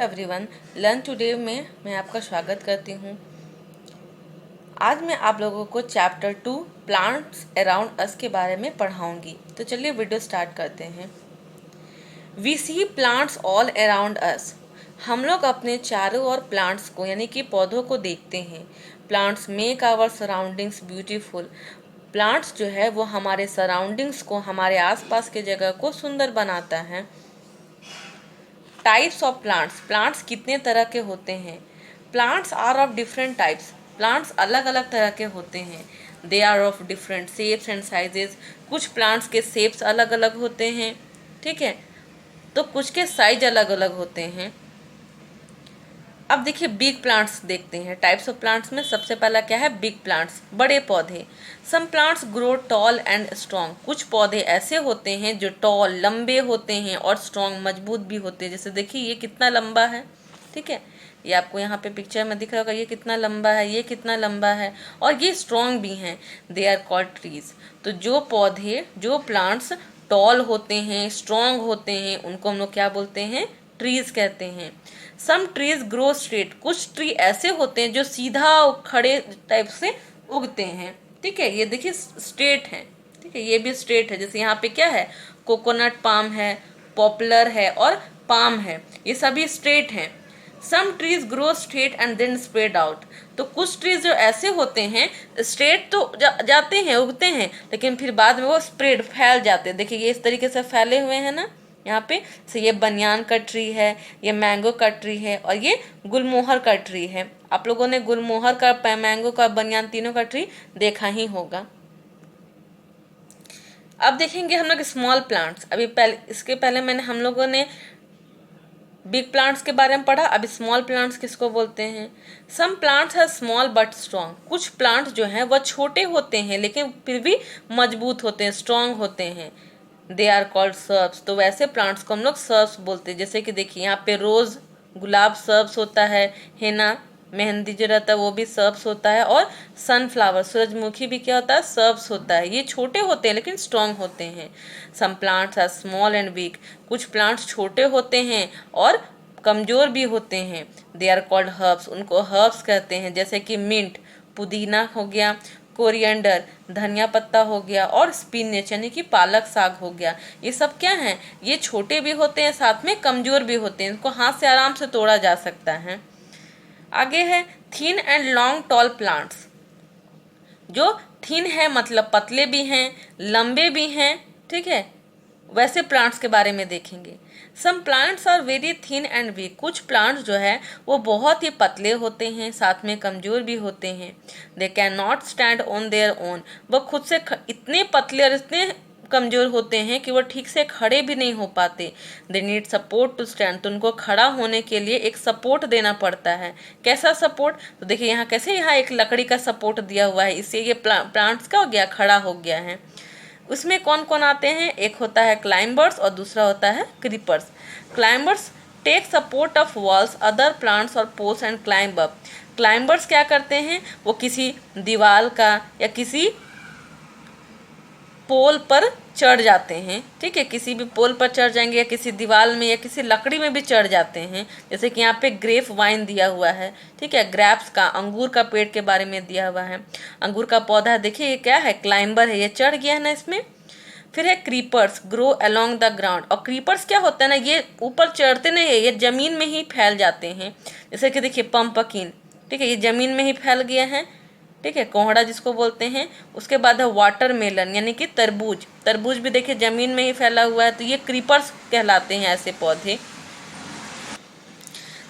Everyone, learn today में मैं आपका स्वागत करती हूँ। आज मैं आप लोगों को चैप्टर 2 प्लांट्स अराउंड अस के बारे में पढ़ाऊंगी। तो चलिए वीडियो स्टार्ट करते हैं। We see plants all around us. हम लोग अपने चारों ओर प्लांट्स को यानी कि पौधों को देखते हैं। Plants make our surroundings beautiful. Plants जो है वो हमारे सराउंडिंग्स को, हमारे आसपास के जगह को सुंदर बनाता है। Types of plants. प्लांट्स कितने तरह के होते हैं? Plants are of different types. Plants अलग अलग तरह के होते हैं। They are of different shapes and sizes. कुछ प्लांट्स के शेप्स अलग अलग होते हैं, ठीक है, तो कुछ के साइज अलग अलग होते हैं। अब देखिए बिग प्लांट्स देखते हैं। टाइप्स ऑफ प्लांट्स में सबसे पहला क्या है? बिग प्लांट्स, बड़े पौधे। Some plants grow tall and strong. कुछ पौधे ऐसे होते हैं जो टॉल, लंबे होते हैं और स्ट्रॉन्ग, मजबूत भी होते हैं। जैसे देखिए ये कितना लंबा है, ठीक है, ये आपको यहाँ पे पिक्चर में दिख रहा होगा, ये कितना लंबा है, ये कितना लंबा है, और ये स्ट्रॉन्ग भी हैं। They are called trees. तो जो पौधे, जो प्लांट्स टॉल होते हैं, स्ट्रॉन्ग होते हैं, उनको हम लोग क्या बोलते हैं? ट्रीज कहते हैं। Some trees grow straight. कुछ ट्री ऐसे होते हैं जो सीधा खड़े टाइप से उगते हैं, ठीक है, ये देखिए स्ट्रेट है, ठीक है, ये भी स्ट्रेट है। जैसे यहाँ पे क्या है? कोकोनट पाम है, पॉपुलर है और पाम है, ये सभी स्ट्रेट हैं। Some trees grow straight and then spread out. तो कुछ ट्रीज जो ऐसे होते हैं, स्ट्रेट तो जाते हैं, उगते हैं, लेकिन फिर बाद में वो स्प्रेड, फैल जाते हैं। देखिए ये इस तरीके से फैले हुए हैं ना यहाँ पे। से ये बनियान का ट्री है, ये मैंगो का ट्री है और ये गुलमोहर का ट्री है। आप लोगों ने गुलमोहर का, मैंगो का, बनियान, तीनों का ट्री देखा ही होगा। अब देखेंगे हम लोग स्मॉल प्लांट्स। अभी पहले, इसके पहले हम लोगों ने बिग प्लांट्स के बारे में पढ़ा। अब स्मॉल प्लांट्स किसको बोलते हैं? Some plants are small but strong. कुछ प्लांट्स जो हैं वह छोटे होते हैं लेकिन फिर भी मजबूत होते हैं, स्ट्रॉन्ग होते हैं। They are called shrubs. तो वैसे प्लांट्स को हम लोग सर्ब्स बोलते हैं। जैसे कि देखिए यहाँ पे रोज, गुलाब सर्ब्स होता है, हेना, मेहंदी जो रहता है वो भी सर्ब्स होता है, और सनफ्लावर, सूरजमुखी भी क्या होता है? सर्ब्स होता है। ये छोटे होते हैं लेकिन स्ट्रॉन्ग होते हैं। Some plants are small and weak. कुछ प्लांट्स छोटे होते हैं और कमजोर भी होते हैं। They are called herbs. उनको हर्ब्स कहते हैं। जैसे कि मिंट, पुदीना हो गया, कोरिएंडर, धनिया पत्ता हो गया, और स्पिनच यानी कि पालक साग हो गया। ये सब क्या हैं? ये छोटे भी होते हैं, साथ में कमजोर भी होते हैं। इनको हाथ से आराम से तोड़ा जा सकता है। आगे है thin and long tall plants. जो थिन है मतलब पतले भी हैं, लंबे भी हैं, ठीक है, वैसे प्लांट्स के बारे में देखेंगे। Some plants are very thin and weak. कुछ प्लांट्स जो है वो बहुत ही पतले होते हैं, साथ में कमजोर भी होते हैं। They can not stand on their own. वह खुद से इतने पतले और इतने कमजोर होते हैं कि वो ठीक से खड़े भी नहीं हो पाते। They need support to stand. तो उनको खड़ा होने के लिए एक सपोर्ट देना पड़ता है। कैसा सपोर्ट? तो देखिए यहाँ कैसे, यहाँ एक लकड़ी का सपोर्ट दिया हुआ है, इससे ये प्लांट्स क्या हो गया? खड़ा हो गया है। उसमें कौन कौन आते हैं? एक होता है क्लाइंबर्स और दूसरा होता है creepers. Climbers take support of walls, other plants और poles and climb up. Climbers क्या करते हैं? वो किसी दीवार का या किसी पोल पर चढ़ जाते हैं, ठीक है, किसी भी पोल पर चढ़ जाएंगे या किसी दीवार में या किसी लकड़ी में भी चढ़ जाते हैं। जैसे कि यहाँ पे ग्रेप वाइन दिया हुआ है, ठीक है, ग्रेप्स का, अंगूर का पेड़ के बारे में दिया हुआ है। अंगूर का पौधा देखिए ये क्या है? क्लाइंबर है, ये चढ़ गया है ना इसमें। फिर है creepers, grow along the ground. और क्रीपर्स क्या होता है ना, ये ऊपर चढ़ते नहीं है, ये जमीन में ही फैल जाते हैं। जैसे कि देखिए पंपकिन, ठीक है, ये जमीन में ही फैल गया है, ठीक है, कोहड़ा जिसको बोलते हैं। उसके बाद है वाटरमेलन यानी कि तरबूज। तरबूज भी देखिए जमीन में ही फैला हुआ है, तो ये क्रीपर्स कहलाते हैं ऐसे पौधे।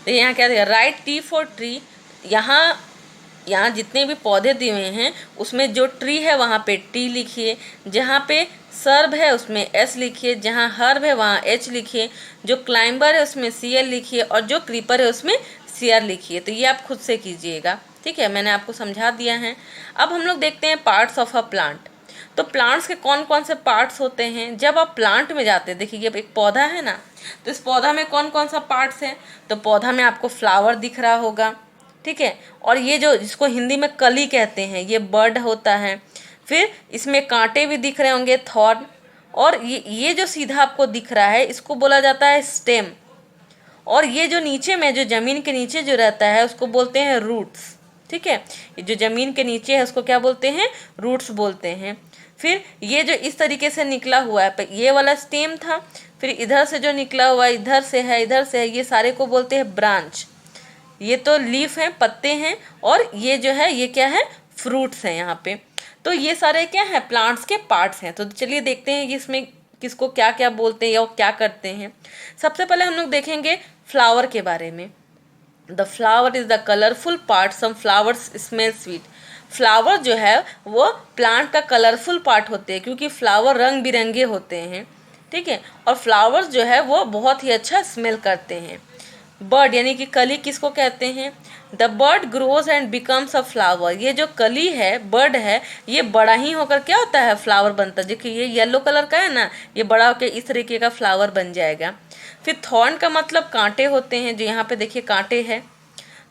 तो यहाँ क्या दिया? Right T for tree. यहाँ यहाँ जितने भी पौधे दिए हुए हैं उसमें जो ट्री है वहाँ पे टी लिखिए, जहाँ पे सर्ब है उसमें एस लिखिए, जहाँ हर्ब है वहाँ एच लिखिए, जो क्लाइंबर है उसमें सी एल लिखिए, और जो क्रीपर है उसमें सी आर लिखिए। तो ये आप खुद से कीजिएगा, ठीक है, मैंने आपको समझा दिया है। अब हम लोग देखते हैं पार्ट्स ऑफ अ प्लांट। तो प्लांट्स के कौन कौन से पार्ट्स होते हैं? जब आप प्लांट में जाते हैं, देखिए ये एक पौधा है ना, तो इस पौधा में कौन कौन सा पार्ट्स है? तो पौधा में आपको फ्लावर दिख रहा होगा, ठीक है, और ये जो जिसको हिंदी में कली कहते हैं, ये बर्ड होता है। फिर इसमें कांटे भी दिख रहे होंगे, थॉर्न, और ये जो सीधा आपको दिख रहा है इसको बोला जाता है स्टेम। और ये जो नीचे में जो ज़मीन के नीचे जो रहता है उसको बोलते हैं रूट्स। ठीक है, ये जो ज़मीन के नीचे है उसको क्या बोलते हैं, रूट्स बोलते हैं। फिर ये जो इस तरीके से निकला हुआ है, ये वाला स्टेम था, फिर इधर से जो निकला हुआ है, इधर से है, इधर से है, ये सारे को बोलते हैं ब्रांच। ये तो लीफ हैं, पत्ते हैं, और ये जो है ये क्या है, फ्रूट्स हैं यहाँ पे। तो ये सारे क्या है, प्लांट्स के पार्ट्स हैं। तो चलिए देखते हैं कि इसमें किसको क्या क्या बोलते हैं या क्या करते हैं। सबसे पहले हम लोग देखेंगे फ्लावर के बारे में। The flower is the colourful part, some flowers smell sweet. Flower जो है वो प्लांट का कलरफुल पार्ट होते हैं, क्योंकि फ्लावर रंग बिरंगे होते हैं। ठीक है, और फ्लावर्स जो है वो बहुत ही अच्छा स्मेल करते हैं। बर्ड यानी कि कली किसको कहते हैं, the bird grows and becomes a flower. ये जो कली है, बर्ड है, ये बड़ा ही होकर क्या होता है, फ्लावर बनता है। देखिए ये येलो कलर का है ना, ये बड़ा होकर इस तरीके का फ्लावर बन जाएगा। फिर थॉर्न का मतलब कांटे होते हैं, जो यहाँ पे देखिए कांटे हैं।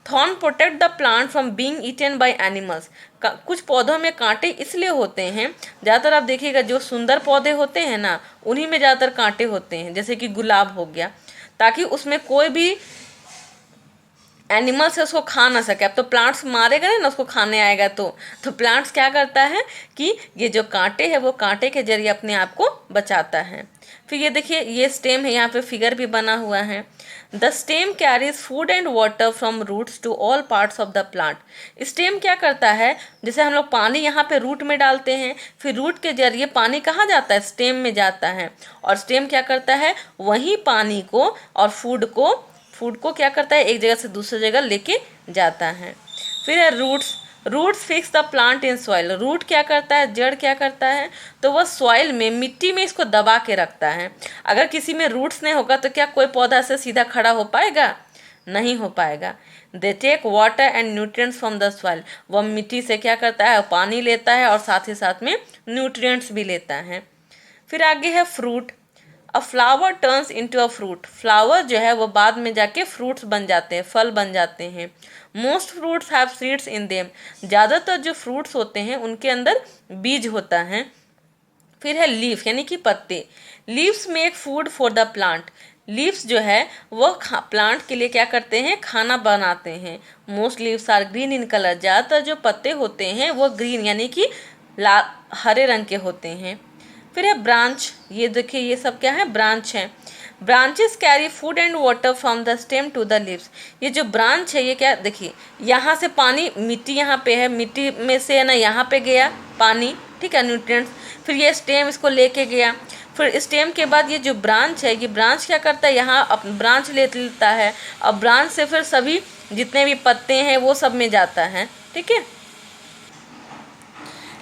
Thorn protect the plant from being eaten by animals. कुछ पौधों में कांटे इसलिए होते हैं, ज़्यादातर आप देखिएगा जो सुंदर पौधे होते हैं ना, उन्हीं में ज़्यादातर कांटे होते हैं, जैसे कि गुलाब हो गया, ताकि उसमें कोई भी एनिमल से उसको खा ना सके। अब तो प्लांट्स मारेगा ना उसको खाने आएगा, तो प्लांट्स क्या करता है कि ये जो कांटे हैं वो कांटे के जरिए अपने आप को बचाता है। फिर ये देखिए ये स्टेम है, यहाँ पे फिगर भी बना हुआ है। The stem carries food and water from roots to all parts of the plant. Stem क्या करता है, जैसे हम लोग पानी यहाँ पे रूट में डालते हैं, फिर रूट के जरिए पानी कहाँ जाता है, स्टेम में जाता है, और स्टेम क्या करता है, वही पानी को और फूड को क्या करता है, एक जगह से दूसरी जगह लेके जाता है। फिर है roots. Roots fix the plant in soil. Root क्या करता है, जड़ क्या करता है, तो वह सॉइल में, मिट्टी में इसको दबा के रखता है। अगर किसी में रूट्स नहीं होगा तो क्या कोई पौधा से सीधा खड़ा हो पाएगा, नहीं हो पाएगा। They take water and nutrients from the soil. वह मिट्टी से क्या करता है, पानी लेता है और साथ ही साथ में न्यूट्रिएंट्स भी लेता है। फिर आगे है fruit. A flower turns into a fruit. Flower जो है वो बाद में जाके फ्रूट्स बन जाते हैं, फल बन जाते हैं। Most fruits have seeds in them. ज़्यादातर जो फ्रूट्स होते हैं उनके अंदर बीज होता है। फिर है लीफ यानी कि पत्ते। Leaves make food for the plant. Leaves जो है वो प्लांट के लिए क्या करते हैं, खाना बनाते हैं। Most leaves are green in colour. ज़्यादातर जो पत्ते होते हैं वो ग्रीन यानी कि लाल हरे रंग के होते हैं। फिर है ब्रांच। ये देखिए ये सब क्या है, ब्रांच है। Branches carry food and water from the stem to the leaves. ये जो ब्रांच है ये क्या, देखिए यहाँ से पानी, मिट्टी यहाँ पे है, मिट्टी में से है ना यहाँ पे गया पानी, ठीक है, न्यूट्रिएंट्स। फिर ये स्टेम इसको लेके गया, फिर स्टेम के बाद ये जो ब्रांच है, ये ब्रांच क्या करता है, यहाँ ब्रांच ले लेता है, और ब्रांच से फिर सभी जितने भी पत्ते हैं वो सब में जाता है। ठीक है।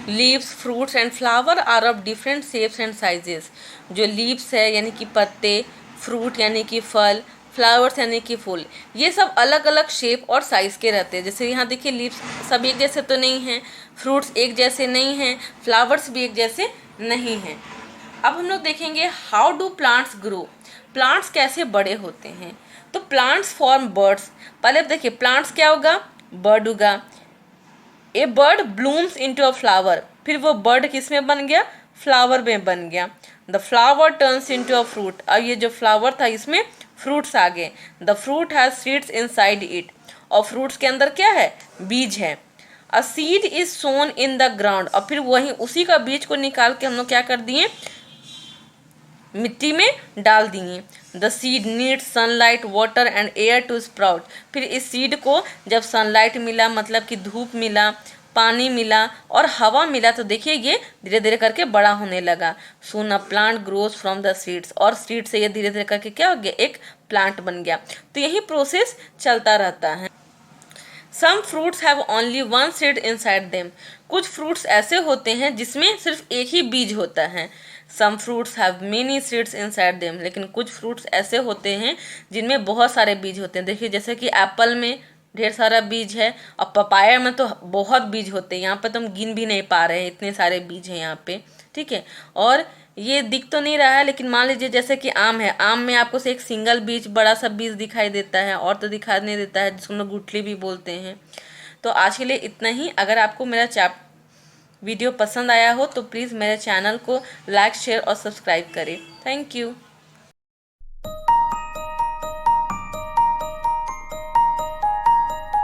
Leaves, fruits and flower are of different shapes and sizes. जो लीव्स है यानी कि पत्ते, फ्रूट यानी कि फल, फ्लावर्स यानी कि फूल, ये सब अलग अलग शेप और साइज़ के रहते हैं। जैसे यहाँ देखिए लीव्स सब एक जैसे तो नहीं हैं, फ्रूट्स एक जैसे नहीं हैं, फ्लावर्स भी एक जैसे नहीं हैं। अब हम लोग देखेंगे how do plants grow. Plants कैसे बड़े होते हैं। तो प्लांट्स फॉर्म बर्ड्स। पहले देखिए प्लांट्स क्या होगा, बर्ड होगा। A bud blooms into a flower. फिर वो बर्ड किस में बन गया, फ्लावर में बन गया। The flower turns into a fruit. अब ये जो फ्लावर था इसमें फ्रूट्स आ गए। The fruit has seeds inside it. और फ्रूट्स के अंदर क्या है, बीज है। A seed is sown in the ground. और फिर वहीं उसी का बीज को निकाल के हम लोग क्या कर दिए, मिट्टी में डाल दिए। The seed needs sunlight, water and air to sprout. फिर इस सीड को जब सनलाइट मिला, मतलब कि धूप मिला, पानी मिला और हवा मिला, तो देखिए ये धीरे धीरे करके बड़ा होने लगा। Soon a plant grows from the seeds. और सीड से ये धीरे धीरे करके क्या हो गया, एक प्लांट बन गया। तो यही प्रोसेस चलता रहता है। Some fruits have only one seed inside them. कुछ फ्रूट्स ऐसे होते हैं जिसमें सिर्फ एक ही बीज होता है। Some fruits have many seeds inside them. लेकिन कुछ फ्रूट्स ऐसे होते हैं जिनमें बहुत सारे बीज होते हैं। देखिए जैसे कि एप्पल में ढेर सारा बीज है, और पपाया में तो बहुत बीज होते हैं। यहाँ पे तो हम गिन भी नहीं पा रहे हैं, इतने सारे बीज हैं यहाँ पे। ठीक है। और ये दिख तो नहीं रहा है, लेकिन मान लीजिए जैसे कि आम है, आम में आपको से एक सिंगल बीज, बड़ा सा बीज दिखाई देता है, और तो दिखाई नहीं देता है, जिसको हम लोग गुठली भी बोलते हैं। तो आज के लिए इतना ही। अगर आपको मेरा वीडियो पसंद आया हो तो प्लीज़ मेरे चैनल को लाइक, शेयर और सब्सक्राइब करें। Thank you.